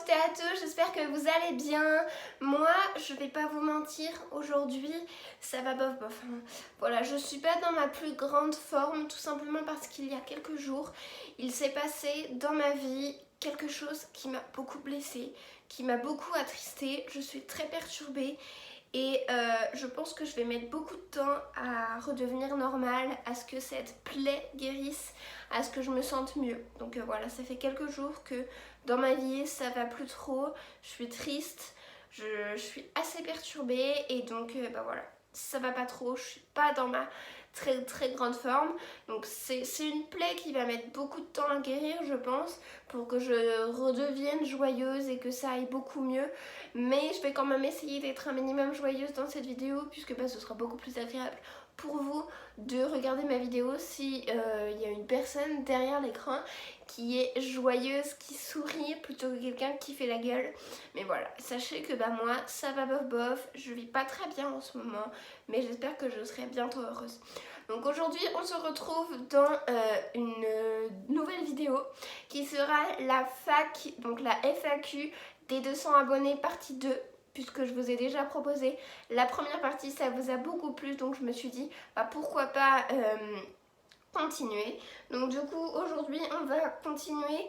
toutes et à tous, j'espère que vous allez bien. Moi, je vais pas vous mentir, aujourd'hui, ça va bof bof. Voilà, je suis pas dans ma plus grande forme, tout simplement parce qu'il y a quelques jours, il s'est passé dans ma vie quelque chose qui m'a beaucoup blessée, qui m'a beaucoup attristée. Je suis très perturbée. Et je pense que je vais mettre beaucoup de temps à redevenir normale, à ce que cette plaie guérisse, à ce que je me sente mieux. Donc voilà, ça fait quelques jours que dans ma vie ça va plus trop, je suis triste, je suis assez perturbée et donc bah voilà, ça va pas trop, je suis pas dans ma très grande forme. Donc c'est une plaie qui va mettre beaucoup de temps à guérir, je pense, pour que je redevienne joyeuse et que ça aille beaucoup mieux. Mais je vais quand même essayer d'être un minimum joyeuse dans cette vidéo, puisque bah, ce sera beaucoup plus agréable pour vous de regarder ma vidéo si y a une personne derrière l'écran qui est joyeuse, qui sourit, plutôt que quelqu'un qui fait la gueule. Mais voilà, sachez que bah moi ça va bof bof, je vis pas très bien en ce moment, mais j'espère que je serai bientôt heureuse. Donc aujourd'hui on se retrouve dans une nouvelle vidéo qui sera la FAQ, donc la FAQ des 200 abonnés partie 2, puisque je vous ai déjà proposé la première partie, ça vous a beaucoup plu, donc je me suis dit bah, pourquoi pas continuer. Donc du coup aujourd'hui on va continuer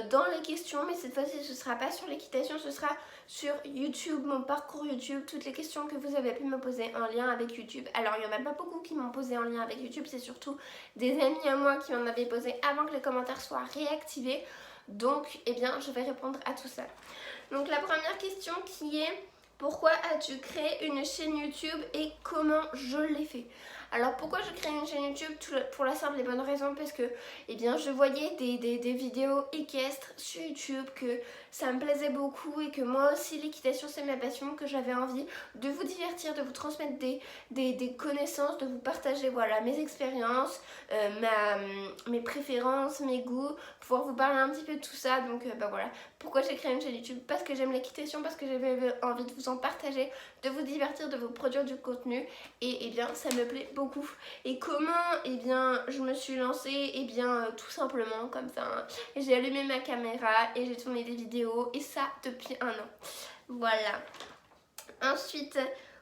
dans les questions, mais cette fois-ci ce sera pas sur l'équitation, ce sera sur YouTube, mon parcours YouTube, toutes les questions que vous avez pu me poser en lien avec YouTube. Alors il y en a pas beaucoup qui m'ont posé en lien avec YouTube, c'est surtout des amis à moi qui m'en avaient posé avant que les commentaires soient réactivés. Donc eh bien je vais répondre à tout ça. Donc la première question qui est: pourquoi as-tu créé une chaîne YouTube et comment je l'ai fait? Alors pourquoi je crée une chaîne YouTube? Pour la simple et bonne raison parce que eh bien, je voyais des vidéos équestres sur YouTube, que ça me plaisait beaucoup et que moi aussi l'équitation c'est ma passion, que j'avais envie de vous divertir, de vous transmettre des connaissances, de vous partager voilà, mes expériences, mes préférences, mes goûts, pouvoir vous parler un petit peu de tout ça. Donc bah voilà, pourquoi j'ai créé une chaîne YouTube? Parce que j'aime l'équitation, parce que j'avais envie de vous en partager, de vous divertir, de vous produire du contenu et eh bien ça me plaît beaucoup. Et comment? Eh bien je me suis lancée eh bien tout simplement comme ça, hein. J'ai allumé ma caméra et j'ai tourné des vidéos et ça depuis 1 an. Voilà. Ensuite,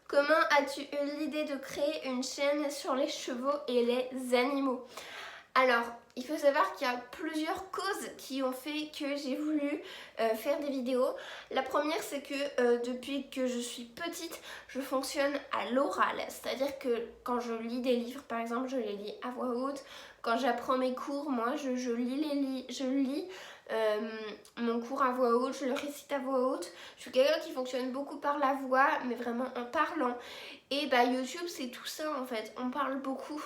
comment as-tu eu l'idée de créer une chaîne sur les chevaux et les animaux? Alors, il faut savoir qu'il y a plusieurs causes qui ont fait que j'ai voulu faire des vidéos. La première, c'est que depuis que je suis petite, je fonctionne à l'oral. C'est-à-dire que quand je lis des livres, par exemple, je les lis à voix haute. Quand j'apprends mes cours, moi, je lis mon cours à voix haute, je le récite à voix haute. Je suis quelqu'un qui fonctionne beaucoup par la voix, mais vraiment en parlant. Et bah YouTube, c'est tout ça en fait. On parle beaucoup.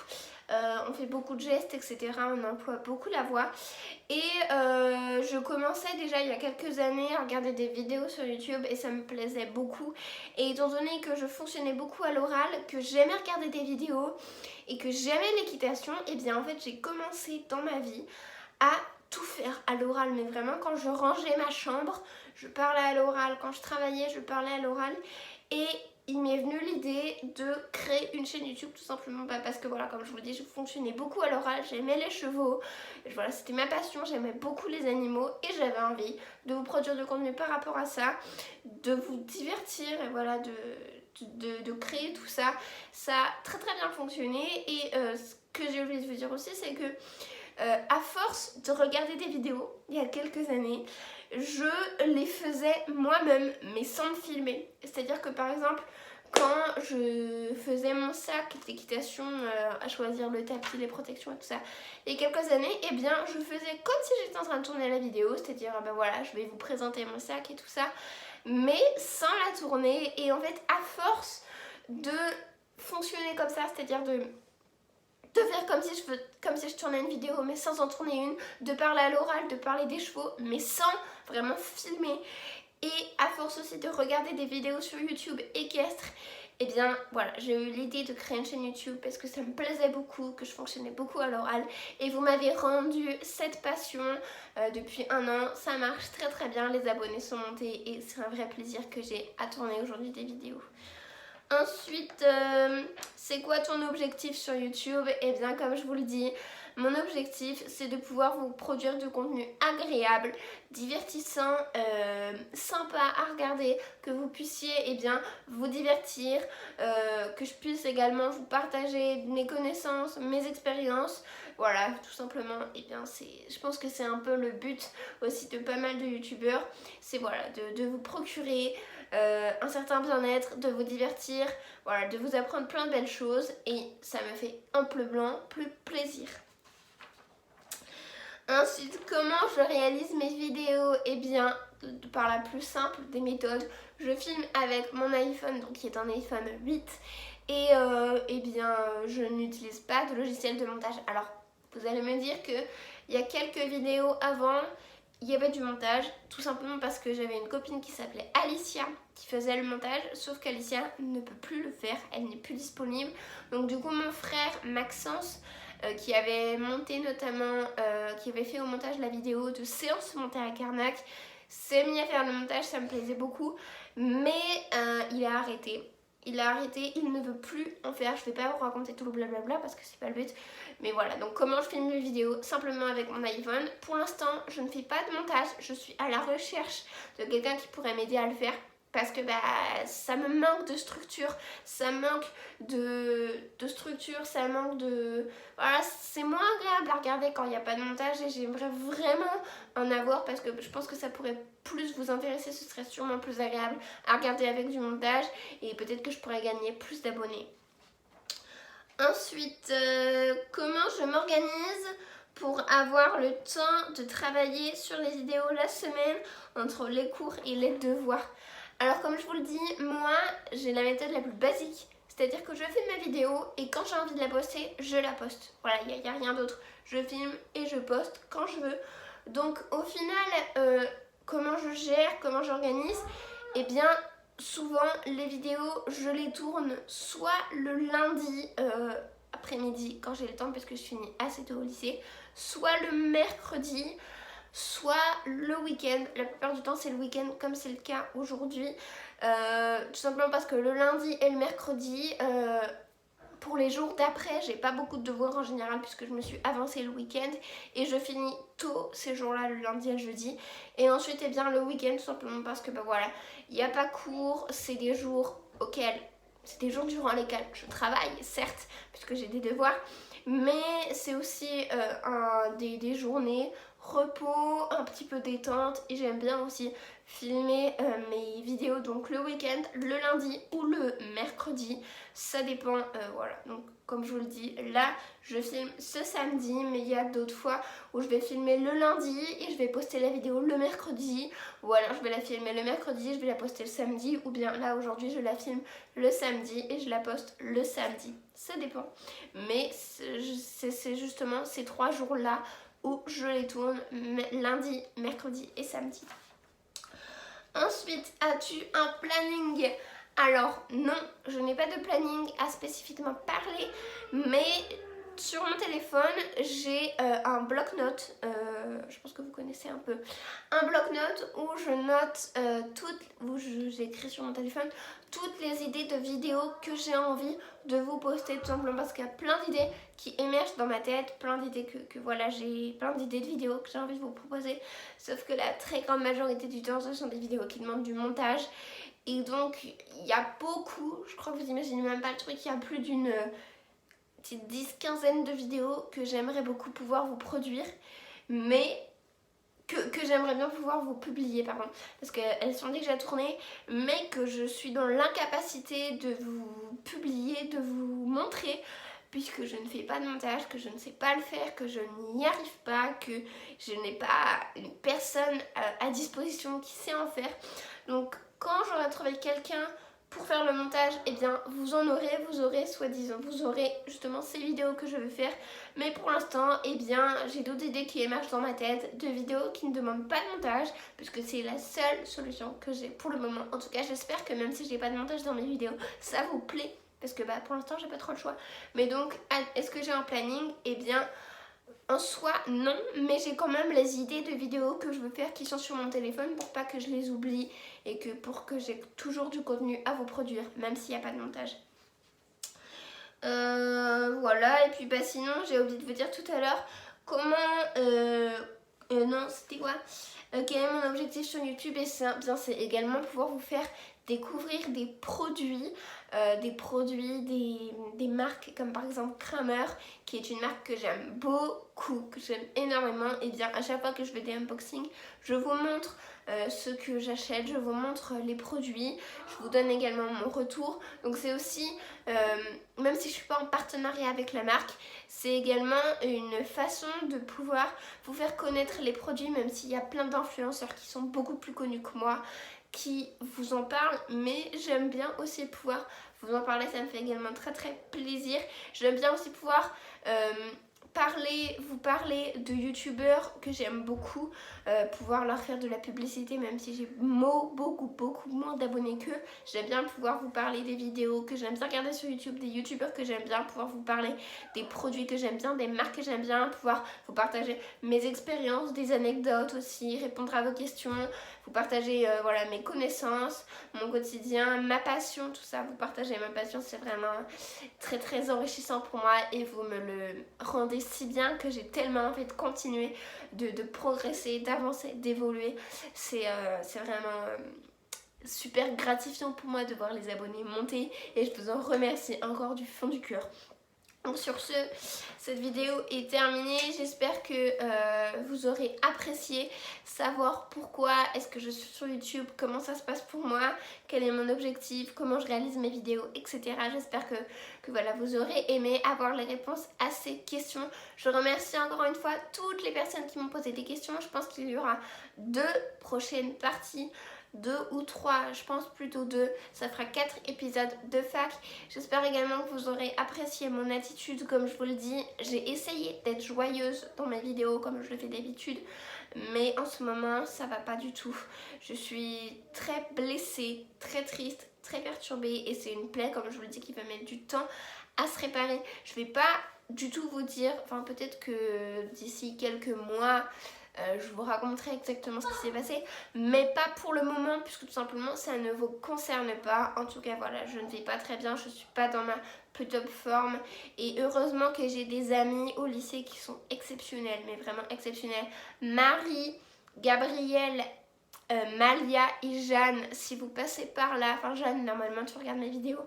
On fait beaucoup de gestes, etc. On emploie beaucoup la voix. Et je commençais déjà il y a quelques années à regarder des vidéos sur YouTube et ça me plaisait beaucoup. Et étant donné que je fonctionnais beaucoup à l'oral, que j'aimais regarder des vidéos et que j'aimais l'équitation, et bien en fait j'ai commencé dans ma vie à tout faire à l'oral. Mais vraiment, quand je rangeais ma chambre, je parlais à l'oral. Quand je travaillais, je parlais à l'oral. Et il m'est venu l'idée de créer une chaîne YouTube tout simplement parce que voilà, comme je vous dis, je fonctionnais beaucoup à l'oral, j'aimais les chevaux, voilà, c'était ma passion, j'aimais beaucoup les animaux et j'avais envie de vous produire du contenu par rapport à ça, de vous divertir et voilà, de créer tout ça. Ça a très bien fonctionné et ce que j'ai oublié de vous dire aussi, c'est que à force de regarder des vidéos il y a quelques années, je les faisais moi-même mais sans me filmer. C'est-à-dire que par exemple quand je faisais mon sac d'équitation, à choisir le tapis, les protections et tout ça, il y a quelques années, eh bien je faisais comme si j'étais en train de tourner la vidéo, c'est-à-dire ben voilà, je vais vous présenter mon sac et tout ça, mais sans la tourner. Et en fait à force de fonctionner comme ça, c'est-à-dire de faire comme si je tournais une vidéo mais sans en tourner une, de parler à l'oral, de parler des chevaux mais sans vraiment filmer, et à force aussi de regarder des vidéos sur YouTube équestres, et bien voilà, j'ai eu l'idée de créer une chaîne YouTube parce que ça me plaisait beaucoup, que je fonctionnais beaucoup à l'oral et vous m'avez rendu cette passion depuis 1 an. Ça marche très bien, les abonnés sont montés et c'est un vrai plaisir que j'ai à tourner aujourd'hui des vidéos. Ensuite, c'est quoi ton objectif sur YouTube? Et bien comme je vous le dis, Mon objectif, c'est de pouvoir vous produire du contenu agréable, divertissant, sympa à regarder, que vous puissiez vous divertir, que je puisse également vous partager mes connaissances, mes expériences. Voilà, tout simplement, je pense que c'est un peu le but aussi de pas mal de youtubeurs, c'est voilà, de vous procurer un certain bien-être, de vous divertir, voilà, de vous apprendre plein de belles choses et ça me fait amplement plus plaisir. Ensuite, comment je réalise mes vidéos? Par la plus simple des méthodes, je filme avec mon iPhone, donc qui est un iPhone 8 et je n'utilise pas de logiciel de montage. Alors, vous allez me dire qu'il y a quelques vidéos avant, il y avait du montage, tout simplement parce que j'avais une copine qui s'appelait Alicia qui faisait le montage, sauf qu'Alicia ne peut plus le faire, elle n'est plus disponible. Donc du coup mon frère Maxence, qui avait monté notamment, qui avait fait au montage la vidéo de séance montée à Carnac, s'est mis à faire le montage, ça me plaisait beaucoup, mais il a arrêté. Il ne veut plus en faire. Je vais pas vous raconter tout le blablabla parce que c'est pas le but. Mais voilà, donc comment je filme mes vidéos? Simplement avec mon iPhone. Pour l'instant, je ne fais pas de montage. Je suis à la recherche de quelqu'un qui pourrait m'aider à le faire. Parce que ça me manque de structure, ça manque de structure, ça manque de... Voilà, c'est moins agréable à regarder quand il n'y a pas de montage et j'aimerais vraiment en avoir parce que je pense que ça pourrait plus vous intéresser, ce serait sûrement plus agréable à regarder avec du montage et peut-être que je pourrais gagner plus d'abonnés. Ensuite, comment je m'organise pour avoir le temps de travailler sur les vidéos la semaine entre les cours et les devoirs? Alors comme je vous le dis, moi j'ai la méthode la plus basique, c'est-à-dire que je filme ma vidéo et quand j'ai envie de la poster, je la poste. Voilà, il n'y a rien d'autre. Je filme et je poste quand je veux. Donc au final, comment je gère, comment j'organise? Souvent les vidéos, je les tourne soit le lundi après-midi quand j'ai le temps parce que je finis assez tôt au lycée, soit le mercredi, soit le week-end. La plupart du temps c'est le week-end comme c'est le cas aujourd'hui, tout simplement parce que le lundi et le mercredi, pour les jours d'après, j'ai pas beaucoup de devoirs en général puisque je me suis avancée le week-end et je finis tôt ces jours-là, le lundi et le jeudi. Et ensuite, le week-end, tout simplement parce que voilà, il n'y a pas cours, c'est des jours durant lesquels je travaille, certes, puisque j'ai des devoirs, mais c'est aussi des journées repos, un petit peu détente et j'aime bien aussi filmer mes vidéos donc le week-end, le lundi ou le mercredi, ça dépend, voilà. Donc comme je vous le dis, là je filme ce samedi, mais il y a d'autres fois où je vais filmer le lundi et je vais poster la vidéo le mercredi, ou alors je vais la filmer le mercredi, je vais la poster le samedi, ou bien là aujourd'hui je la filme le samedi et je la poste le samedi, ça dépend. Mais c'est justement ces 3 jours-là où je les tourne lundi, mercredi et samedi. Ensuite, as-tu un planning? Alors non, je n'ai pas de planning à spécifiquement parler, mais sur mon téléphone, j'ai un bloc-notes, je pense que vous connaissez un peu, un bloc-notes où je note où j'écris sur mon téléphone toutes les idées de vidéos que j'ai envie de vous poster, tout simplement parce qu'il y a plein d'idées qui émergent dans ma tête, plein d'idées voilà, j'ai plein d'idées de vidéos que j'ai envie de vous proposer, sauf que la très grande majorité du temps, ce sont des vidéos qui demandent du montage. Et donc, il y a beaucoup, je crois que vous imaginez même pas le truc, il y a plus d'une 10-15 de vidéos que j'aimerais beaucoup pouvoir vous produire, mais que j'aimerais bien pouvoir vous publier, pardon, parce qu'elles sont déjà tournées, mais que je suis dans l'incapacité de vous publier, de vous montrer, puisque je ne fais pas de montage, que je ne sais pas le faire, que je n'y arrive pas, que je n'ai pas une personne à disposition qui sait en faire. Donc quand j'aurai trouvé quelqu'un pour faire le montage, vous aurez soi-disant, vous aurez justement ces vidéos que je veux faire. Mais pour l'instant, j'ai d'autres idées qui émergent dans ma tête, de vidéos qui ne demandent pas de montage, puisque c'est la seule solution que j'ai pour le moment. En tout cas, j'espère que même si j'ai pas de montage dans mes vidéos, ça vous plaît, parce que pour l'instant, j'ai pas trop le choix. Mais donc, est-ce que j'ai un planning? En soi, non, mais j'ai quand même les idées de vidéos que je veux faire qui sont sur mon téléphone pour pas que je les oublie et pour que j'ai toujours du contenu à vous produire, même s'il n'y a pas de montage. Voilà, et puis bah sinon j'ai oublié de vous dire tout à l'heure comment... non, c'était quoi quel est mon objectif sur YouTube, et c'est également pouvoir vous faire découvrir des marques comme par exemple Kramer, qui est une marque que j'aime beaucoup, que j'aime énormément. Et bien à chaque fois que je fais des unboxings, je vous montre ce que j'achète, je vous montre les produits, je vous donne également mon retour. Donc c'est aussi, même si je ne suis pas en partenariat avec la marque, c'est également une façon de pouvoir vous faire connaître les produits, même s'il y a plein d'influenceurs qui sont beaucoup plus connus que moi, qui vous en parlent, mais j'aime bien aussi pouvoir vous en parler, ça me fait également très très plaisir. J'aime bien aussi pouvoir vous parler de youtubeurs que j'aime beaucoup, pouvoir leur faire de la publicité, même si j'ai beaucoup moins d'abonnés qu'eux. J'aime bien pouvoir vous parler des vidéos que j'aime bien regarder sur YouTube, des youtubeurs que j'aime bien, pouvoir vous parler des produits que j'aime bien, des marques que j'aime bien, pouvoir vous partager mes expériences, des anecdotes aussi, répondre à vos questions, vous partager voilà, mes connaissances, mon quotidien, ma passion, tout ça. Vous partagez ma passion, c'est vraiment très très enrichissant pour moi, et vous me le rendez si bien que j'ai tellement envie de continuer, de progresser, d'avancer, d'évoluer. C'est vraiment super gratifiant pour moi de voir les abonnés monter, et je vous en remercie encore du fond du cœur. Donc sur ce, cette vidéo est terminée. J'espère que vous aurez apprécié savoir pourquoi est-ce que je suis sur YouTube, comment ça se passe pour moi, quel est mon objectif, comment je réalise mes vidéos, etc. J'espère que voilà, vous aurez aimé avoir les réponses à ces questions. Je remercie encore une fois toutes les personnes qui m'ont posé des questions. Je pense qu'il y aura 2 prochaines parties. 2 ou 3, je pense plutôt 2, ça fera 4 épisodes de fac. J'espère également que vous aurez apprécié mon attitude. Comme je vous le dis, j'ai essayé d'être joyeuse dans mes vidéos comme je le fais d'habitude, mais en ce moment ça va pas du tout. Je suis très blessée, très triste, très perturbée, et c'est une plaie, comme je vous le dis, qui va mettre du temps à se réparer. Je vais pas du tout vous dire, enfin peut-être que d'ici quelques mois je vous raconterai exactement ce qui s'est passé, mais pas pour le moment, puisque tout simplement ça ne vous concerne pas. En tout cas voilà, je ne vais pas très bien, je suis pas dans ma plus top forme, et heureusement que j'ai des amis au lycée qui sont exceptionnels, mais vraiment exceptionnels. Marie, Gabrielle, Malia et Jeanne, si vous passez par là, enfin Jeanne, normalement tu regardes mes vidéos,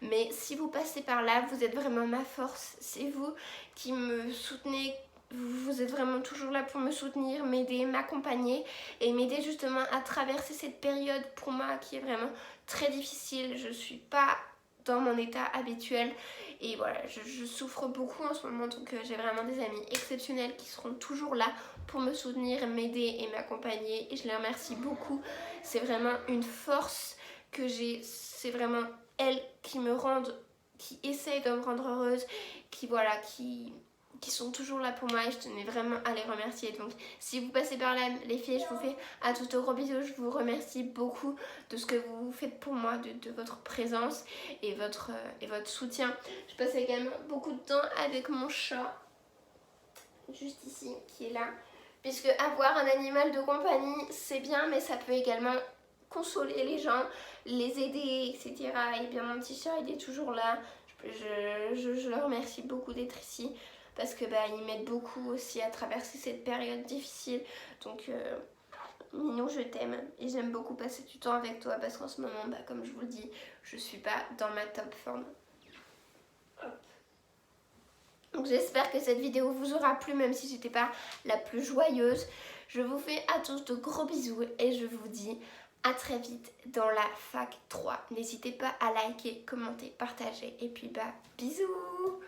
mais si vous passez par là, vous êtes vraiment ma force. C'est vous qui me soutenez. Vous êtes vraiment toujours là pour me soutenir, m'aider, m'accompagner, et m'aider justement à traverser cette période pour moi qui est vraiment très difficile. Je suis pas dans mon état habituel, et voilà, je souffre beaucoup en ce moment. Donc j'ai vraiment des amis exceptionnels qui seront toujours là pour me soutenir, m'aider et m'accompagner, et je les remercie beaucoup. C'est vraiment une force que j'ai, c'est vraiment elles qui me rendent, qui essayent de me rendre heureuse, qui voilà, qui sont toujours là pour moi, et je tenais vraiment à les remercier. Donc si vous passez par là les filles, je vous fais à tout gros bisous. Je vous remercie beaucoup de ce que vous faites pour moi, de votre présence et votre soutien. Je passe également beaucoup de temps avec mon chat, juste ici, qui est là, puisque avoir un animal de compagnie c'est bien, mais ça peut également consoler les gens, les aider, etc. Et bien mon petit chat, il est toujours là. Je le remercie beaucoup d'être ici, parce que ils m'aident beaucoup aussi à traverser cette période difficile. Donc Minou, je t'aime, et j'aime beaucoup passer du temps avec toi, parce qu'en ce moment, comme je vous le dis, je suis pas dans ma top forme. Hop. Donc j'espère que cette vidéo vous aura plu, même si j'étais pas la plus joyeuse. Je vous fais à tous de gros bisous, et je vous dis à très vite dans la fac 3. N'hésitez pas à liker, commenter, partager, et puis bisous.